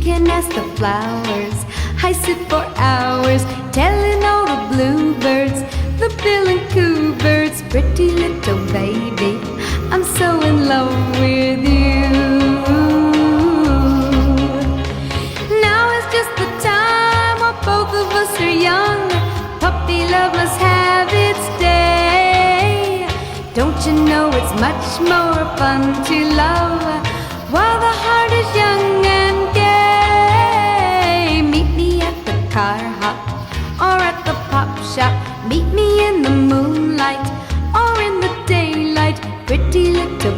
can ask the flowers. I sit for hours telling all the bluebirds, the bill and coo birds, pretty little baby, I'm so in love with you. Now is just the time while both of us are young. Puppy love must have its day. Don't you know it's much more fun to love while the heart is young and gay? Meet me at the car hop or at the pop shop. Meet me in the moonlight or in the daylight. Pretty little